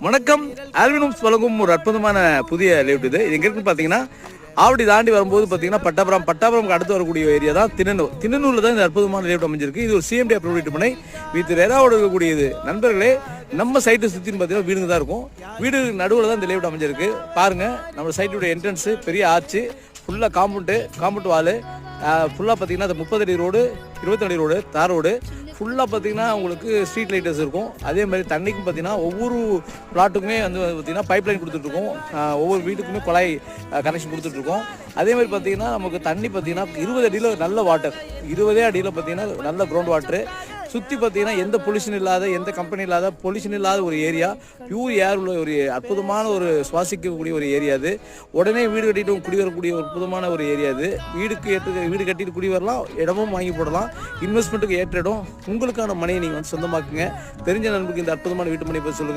வணக்கம். ஆல்வினம்ஸ் வழங்கும் ஒரு அற்புதமான புதிய லேஅவுட் இது. எங்க இருக்குன்னு பாத்தீங்கன்னா ஆவடி தாண்டி வரும்போது பாத்தீங்கன்னா பட்டாபுரம் அடுத்து வரக்கூடிய ஏரியா தான் திண்ணனூர். திண்ணனூர்ல தான் இந்த அற்புதமான லேஅவுட் அமைஞ்சிருக்கு. இது ஒரு சிஎம்டி அப்ரூவ்ட் பண்ணி வித் ரெராவோட இருக்கக்கூடியது. நண்பர்களே, நம்ம சைட்டு சுத்தின்னு பாத்தீங்கன்னா வீடுங்க தான் இருக்கும். வீடு நடுவில் தான் இந்த லேஅவுட் அமைஞ்சிருக்கு. பாருங்க, நம்ம சைட்டோட என்ட்ரன்ஸ் பெரிய ஆர்ச்சு, ஃபுல்லா காம்பவுண்ட் வாலு, ஃபுல்லா பாத்தீங்கன்னா அந்த 30 அடி ரோடு, 20 அடி ரோடு, தார் ரோடு, ஃபுல்லாக பார்த்தீங்கன்னா உங்களுக்கு ஸ்ட்ரீட் லைட்டர்ஸ் இருக்கும். அதே மாதிரி தண்ணிக்கும் பார்த்தீங்கன்னா ஒவ்வொரு பிளாட்டுக்குமே வந்து பார்த்தீங்கன்னா பைப் லைன் கொடுத்துட்ருக்கோம். ஒவ்வொரு வீட்டுக்குமே குழாய் கனெக்ஷன் கொடுத்துட்ருக்கோம். அதே மாதிரி பார்த்தீங்கன்னா நமக்கு தண்ணி பார்த்தீங்கன்னா 20 அடியில் நல்ல வாட்டர், 20 அடியில் பார்த்தீங்கன்னா நல்ல கிரவுண்ட் வாட்டரு. சுற்றி பார்த்தீங்கன்னா எந்த பொல்யூஷன் இல்லாத, எந்த கம்பெனி இல்லாத, பொல்யூஷன் இல்லாத ஒரு ஏரியா, பியூர் ஏர் உள்ள ஒரு அற்புதமான ஒரு சுவாசிக்கக்கூடிய ஒரு ஏரியா அது. உடனே வீடு கட்டிட்டு குடிவரக்கூடிய ஒரு அற்புதமான ஒரு ஏரியா அது. வீடு கட்டிட்டு குடி வரலாம், இடமும் வாங்கி போடலாம். இன்வெஸ்ட்மெண்ட்டுக்கு ஏற்ற இடம். உங்களுக்கான மனையை நீங்கள் வந்து சொந்தமாக்குங்க. தெரிஞ்ச நண்பருக்கு இந்த அற்புதமான வீட்டு மனை பற்றி சொல்லுங்கள்.